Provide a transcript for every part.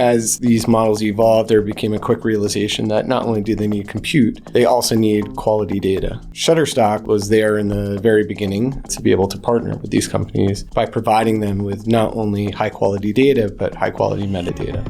as these models evolved, there became a quick realization that not only do they need compute, they also need quality data. Shutterstock was there in the very beginning to be able to partner with these companies by providing them with not only high quality data, but high quality metadata.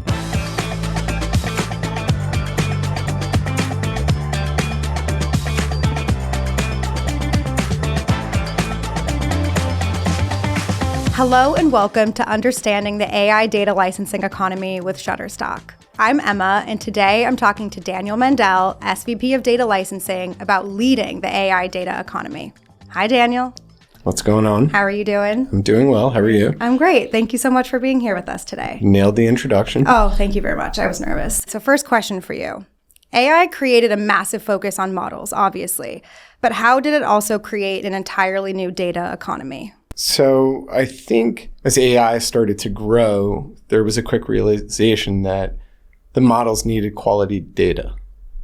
Hello and welcome to Understanding the AI Data Licensing Economy with Shutterstock. I'm Emma, and today I'm talking to Daniel Mandell, SVP of Data Licensing, about leading the AI data economy. Hi, Daniel. What's going on? How are you doing? I'm doing well. How are you? I'm great. Thank you so much for being here with us today. Nailed the introduction. Oh, thank you very much. I was nervous. So first question for you. AI created a massive focus on models, obviously, but how did it also create an entirely new data economy? So I think as AI started to grow, there was a quick realization that the models needed quality data.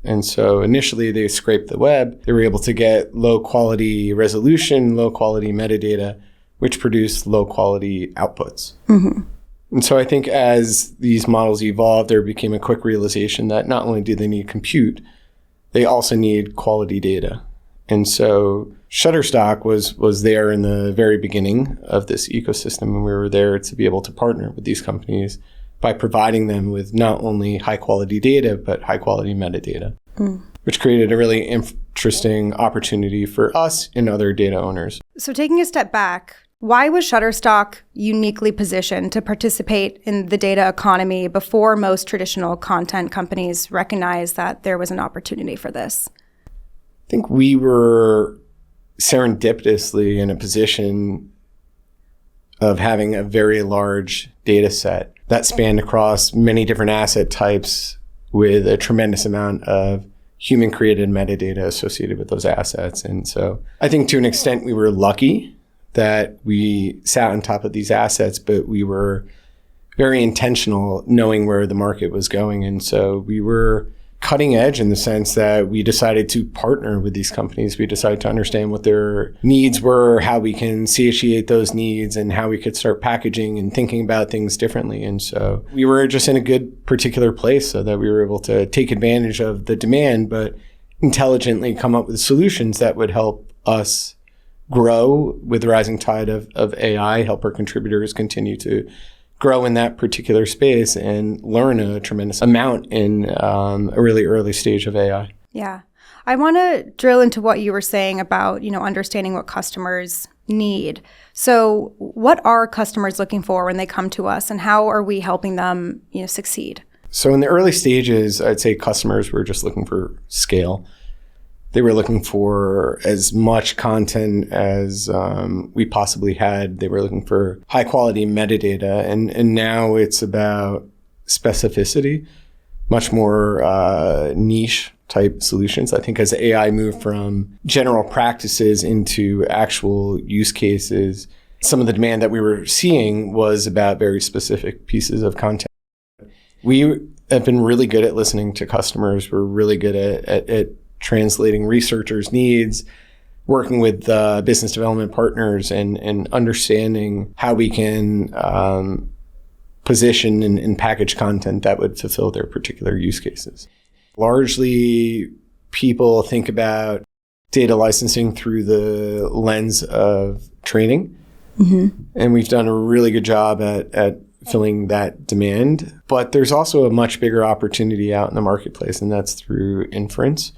And so initially they scraped the web. They were able to get low quality resolution, low quality metadata, which produced low quality outputs. Mm-hmm. And so I think as these models evolved, there became a quick realization that not only do they need compute, they also need quality data. And so Shutterstock was there in the very beginning of this ecosystem, and we were there to be able to partner with these companies by providing them with not only high quality data, but high quality metadata, which created a really interesting opportunity for us and other data owners. So taking a step back, why was Shutterstock uniquely positioned to participate in the data economy before most traditional content companies recognized that there was an opportunity for this? I think we were serendipitously in a position of having a very large data set that spanned across many different asset types with a tremendous amount of human created metadata associated with those assets. And so I think to an extent we were lucky that we sat on top of these assets, but we were very intentional knowing where the market was going. And so we were cutting edge in the sense that we decided to partner with these companies. We decided to understand what their needs were, how we can satiate those needs, and how we could start packaging and thinking about things differently. And so we were just in a good particular place so that we were able to take advantage of the demand, but intelligently come up with solutions that would help us grow with the rising tide of AI, help our contributors continue to grow in that particular space and learn a tremendous amount in a really early stage of AI. Yeah. I want to drill into what you were saying about, understanding what customers need. So what are customers looking for when they come to us, and how are we helping them, succeed? So in the early stages, I'd say customers were just looking for scale. They were looking for as much content as we possibly had. They were looking for high quality metadata. And now it's about specificity, much more niche type solutions. I think as AI moved from general practices into actual use cases, some of the demand that we were seeing was about very specific pieces of content. We have been really good at listening to customers. We're really good at translating researchers' needs, working with business development partners, and understanding how we can position and package content that would fulfill their particular use cases. Largely, people think about data licensing through the lens of training, and we've done a really good job at filling that demand. But there's also a much bigger opportunity out in the marketplace, and that's through inference.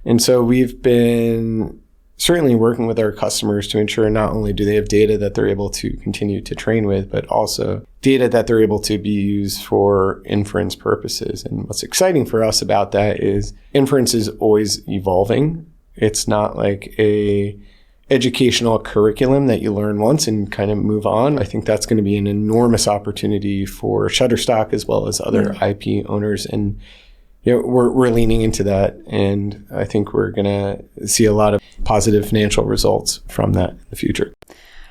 And so we've been certainly working with our customers to ensure not only do they have data that they're able to continue to train with, but also data that they're able to be used for inference purposes. And what's exciting for us about that is inference is always evolving. It's not like a educational curriculum that you learn once and kind of move on. I think that's going to be an enormous opportunity for Shutterstock as well as other IP owners. And we're leaning into that, and I think we're going to see a lot of positive financial results from that in the future.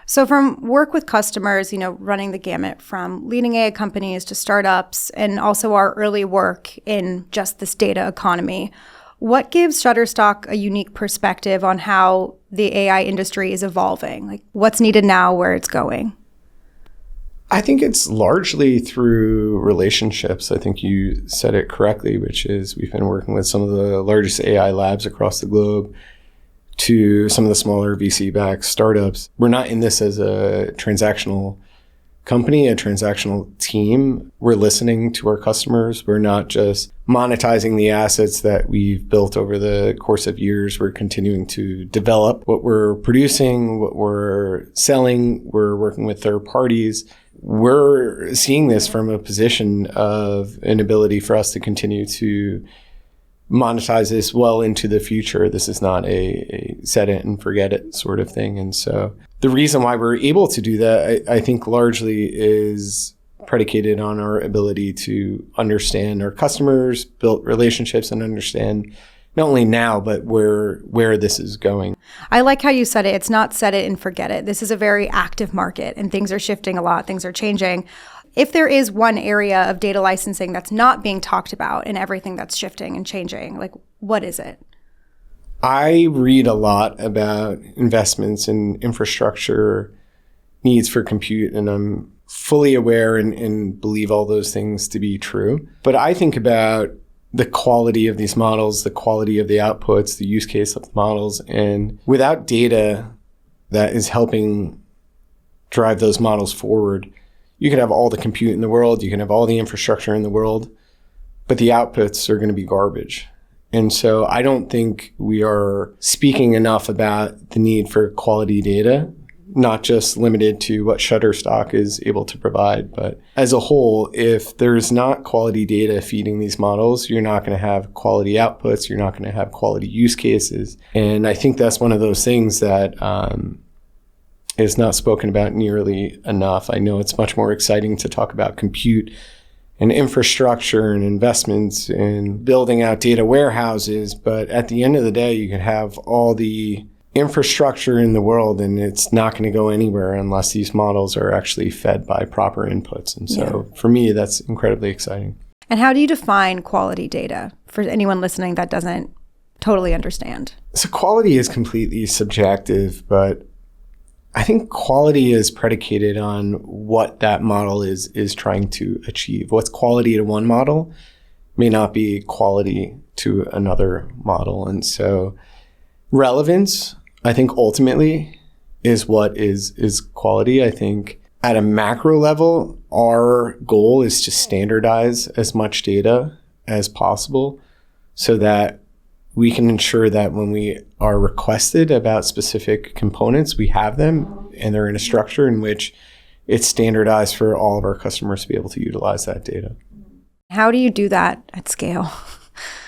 So from work with customers, running the gamut from leading AI companies to startups, and also our early work in just this data economy, what gives Shutterstock a unique perspective on how the AI industry is evolving? Like, what's needed now, where it's going? I think it's largely through relationships. I think you said it correctly, which is we've been working with some of the largest AI labs across the globe to some of the smaller VC-backed startups. We're not in this as a transactional company, a transactional team. We're listening to our customers. We're not just monetizing the assets that we've built over the course of years. We're continuing to develop what we're producing, what we're selling. We're working with third parties. We're seeing this from a position of an ability for us to continue to monetize this well into the future. This is not a set it and forget it sort of thing. And so the reason why we're able to do that, I think largely is predicated on our ability to understand our customers, build relationships, and understand not only now, but where this is going. I like how you said it. It's not set it and forget it. This is a very active market and things are shifting a lot. Things are changing. If there is one area of data licensing that's not being talked about in everything that's shifting and changing, like what is it? I read a lot about investments in infrastructure, needs for compute, and I'm fully aware and believe all those things to be true. But I think about the quality of these models, the quality of the outputs, the use case of the models. And without data that is helping drive those models forward, you can have all the compute in the world, you can have all the infrastructure in the world, but the outputs are going to be garbage. And so I don't think we are speaking enough about the need for quality data, not just limited to what Shutterstock is able to provide, but as a whole, if there's not quality data feeding these models, you're not going to have quality outputs, you're not going to have quality use cases. And I think that's one of those things that is not spoken about nearly enough. I know it's much more exciting to talk about compute and infrastructure and investments and building out data warehouses, but at the end of the day, you can have all the infrastructure in the world and it's not going to go anywhere unless these models are actually fed by proper inputs. And so for me, that's incredibly exciting. And how do you define quality data for anyone listening that doesn't totally understand? So quality is completely subjective, but I think quality is predicated on what that model is trying to achieve. What's quality to one model may not be quality to another model. And so relevance, I think ultimately is what is quality. I think at a macro level, our goal is to standardize as much data as possible so that we can ensure that when we are requested about specific components, we have them and they're in a structure in which it's standardized for all of our customers to be able to utilize that data. How do you do that at scale?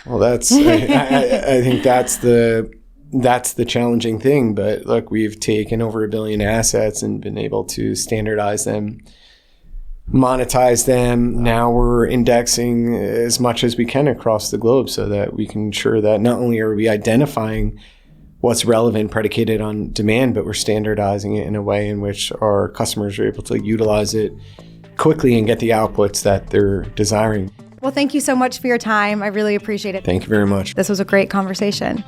Well, I think that's the challenging thing. But look, we've taken over 1 billion assets and been able to standardize them, monetize them. Now we're indexing as much as we can across the globe so that we can ensure that not only are we identifying what's relevant predicated on demand, but we're standardizing it in a way in which our customers are able to utilize it quickly and get the outputs that they're desiring. Well, thank you so much for your time. I really appreciate it. Thank you very much. This was a great conversation.